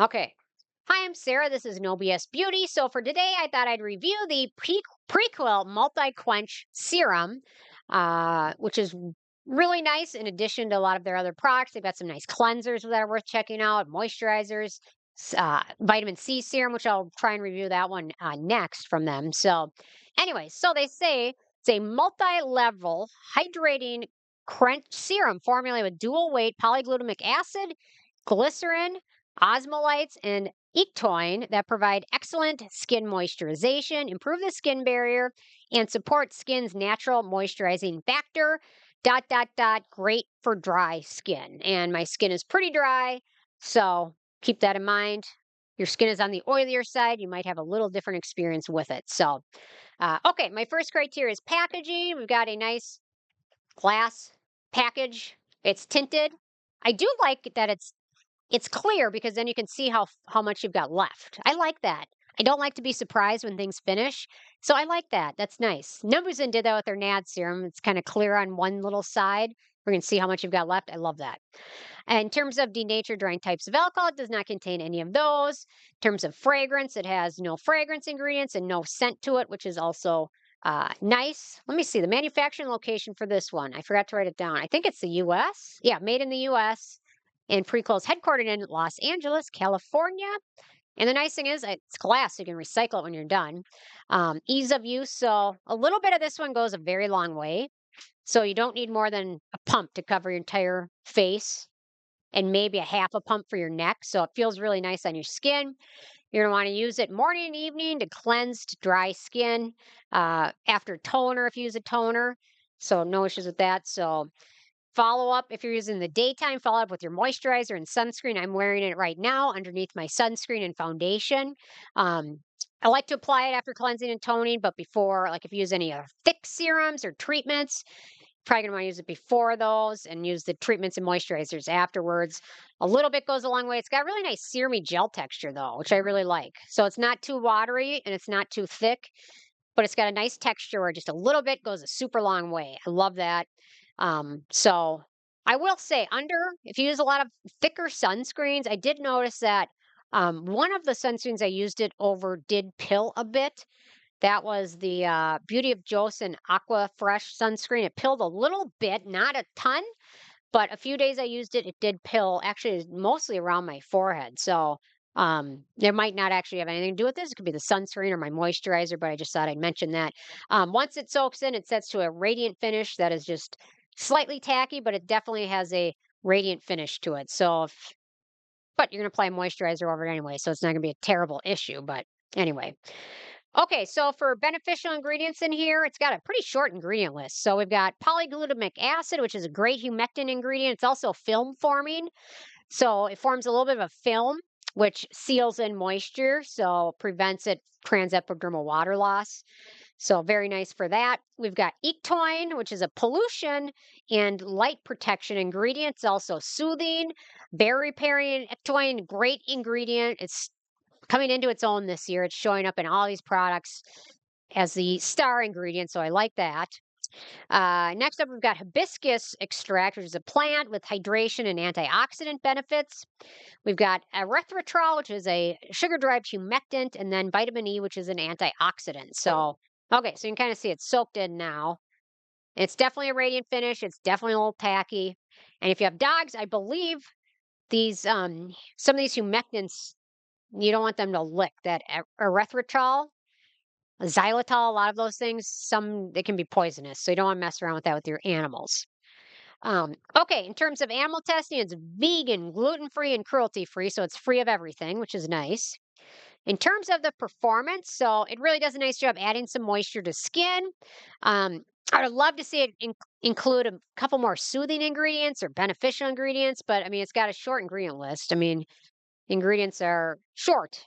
Okay. Hi, I'm Sarah. This is No BS Beauty. So for today, I thought I'd review the Prequel multi-quench serum, which is really nice in addition to a lot of their other products. They've got some nice cleansers that are worth checking out, moisturizers, vitamin C serum, which I'll try and review that one next from them. So anyway, so they say it's a multi-level hydrating quench serum formulated with dual weight polyglutamic acid, glycerin, osmolytes, and ectoin that provide excellent skin moisturization, improve the skin barrier, and support skin's natural moisturizing factor. Dot, dot, dot. Great for dry skin. And my skin is pretty dry. So keep that in mind. Your skin is on the oilier side. You might have a little different experience with it. So, okay, my first criteria is packaging. We've got a nice glass package. It's tinted. I do like that it's clear because then you can see how much you've got left. I like that. I don't like to be surprised when things finish, so I like that. That's nice. Nubuzen did that with their NAD serum. It's kind of clear on one little side. We're going to see how much you've got left. I love that. And in terms of denatured drying types of alcohol, it does not contain any of those. In terms of fragrance, it has no fragrance ingredients and no scent to it, which is also nice. Let me see the manufacturing location for this one. I forgot to write it down. I think it's the U.S. Yeah, made in the U.S. And Prequel is headquartered in Los Angeles, California. And the nice thing is it's glass, so you can recycle it when you're done. Ease of use. So a little bit of this one goes a very long way. So you don't need more than a pump to cover your entire face and maybe a half a pump for your neck. So it feels really nice on your skin. You're going to want to use it morning and evening to cleanse dry skin after toner if you use a toner. So no issues with that. So follow up if you're using the daytime, follow up with your moisturizer and sunscreen. I'm wearing it right now underneath my sunscreen and foundation. I like to apply it after cleansing and toning, but before, like if you use any thick serums or treatments, probably gonna want to use it before those and use the treatments and moisturizers afterwards. A little bit goes a long way. It's got really nice serumy gel texture though, which I really like. So it's not too watery and it's not too thick, but it's got a nice texture where just a little bit goes a super long way. I love that. So I will say if you use a lot of thicker sunscreens, I did notice that one of the sunscreens I used it over did pill a bit. That was the Beauty of Joseon Aqua Fresh sunscreen. It pilled a little bit, not a ton, but a few days I used it, it did pill. Actually, it's mostly around my forehead. So there might not actually have anything to do with this. It could be the sunscreen or my moisturizer, but I just thought I'd mention that. Once it soaks in, it sets to a radiant finish that is just slightly tacky, but it definitely has a radiant finish to it. But you're going to apply moisturizer over it anyway, so it's not going to be a terrible issue. But anyway, okay, so for beneficial ingredients in here, it's got a pretty short ingredient list. So we've got polyglutamic acid, which is a great humectant ingredient. It's also film forming. So it forms a little bit of a film, which seals in moisture, so prevents it transepidermal water loss. So very nice for that. We've got ectoin, which is a pollution and light protection ingredient. It's also soothing, berry repairing. Ectoin, great ingredient. It's coming into its own this year. It's showing up in all these products as the star ingredient, so I like that. Next up, we've got hibiscus extract, which is a plant with hydration and antioxidant benefits. We've got erythritol, which is a sugar-derived humectant, and then vitamin E, which is an antioxidant. So, okay, so you can kind of see it's soaked in now. It's definitely a radiant finish. It's definitely a little tacky. And if you have dogs, I believe these some of these humectants you don't want them to lick that erythritol, xylitol, a lot of those things. Some they can be poisonous, so you don't want to mess around with that with your animals. Okay, in terms of animal testing, it's vegan, gluten free, and cruelty free, so it's free of everything, which is nice. In terms of the performance, so it really does a nice job adding some moisture to skin. I would love to see it include a couple more soothing ingredients or beneficial ingredients, but I mean, it's got a short ingredient list. I mean, ingredients are short,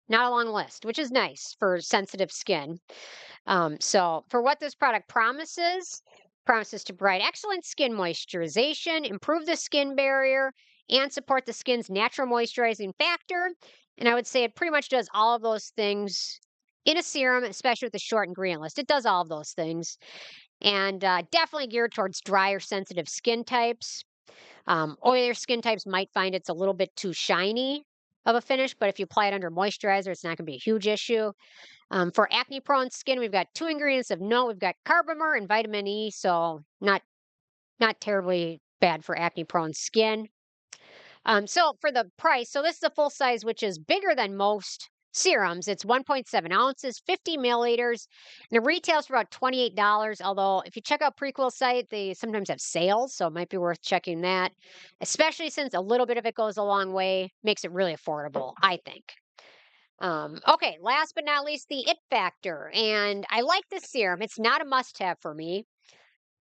not a long list, which is nice for sensitive skin. So, for what this product promises to provide excellent skin moisturization, improve the skin barrier, and support the skin's natural moisturizing factor. And I would say it pretty much does all of those things in a serum, especially with the short ingredient list. It does all of those things, and definitely geared towards drier, sensitive skin types. Oilier skin types might find it's a little bit too shiny, of a finish, but if you apply it under moisturizer, it's not going to be a huge issue. For acne-prone skin, we've got two ingredients of note. We've got carbomer and vitamin E, so not terribly bad for acne-prone skin. So for the price, so this is a full size, which is bigger than most serums. It's 1.7 ounces, 50 milliliters, and it retails for about $28. Although if you check out Prequel site, they sometimes have sales, so it might be worth checking that, especially since a little bit of it goes a long way, makes it really affordable, I think. Okay, last but not least, the it factor. And I like this serum. It's not a must-have for me.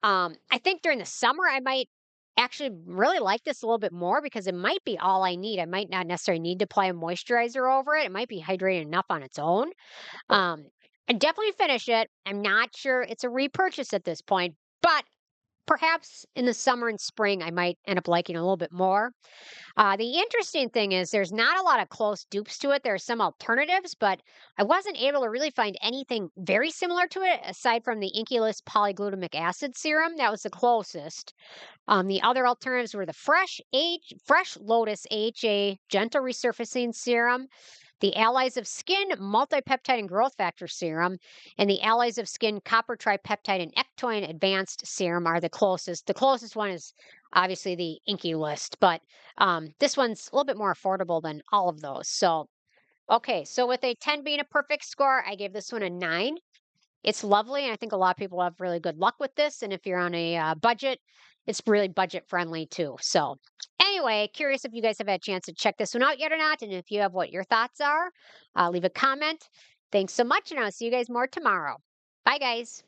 I think during the summer, I might actually really like this a little bit more because it might be all I need. I might not necessarily need to apply a moisturizer over it. It might be hydrated enough on its own. Um, I definitely finish it. I'm not sure it's a repurchase at this point, but perhaps in the summer and spring, I might end up liking it a little bit more. The interesting thing is there's not a lot of close dupes to it. There are some alternatives, but I wasn't able to really find anything very similar to it aside from the Inculus polyglutamic acid serum. That was the closest. The other alternatives were the Fresh Lotus AHA Gentle Resurfacing Serum, the Allies of Skin Multipeptide and Growth Factor Serum, and the Allies of Skin Copper Tripeptide and ectoin Advanced Serum are the closest. The closest one is obviously the Inky List, but this one's a little bit more affordable than all of those. So, okay, so with a 10 being a perfect score, I gave this one a 9. It's lovely, and I think a lot of people have really good luck with this. And if you're on a budget, it's really budget friendly too. So, anyway, curious if you guys have had a chance to check this one out yet or not, and if you have, what your thoughts are, leave a comment. Thanks so much, and I'll see you guys more tomorrow. Bye, guys.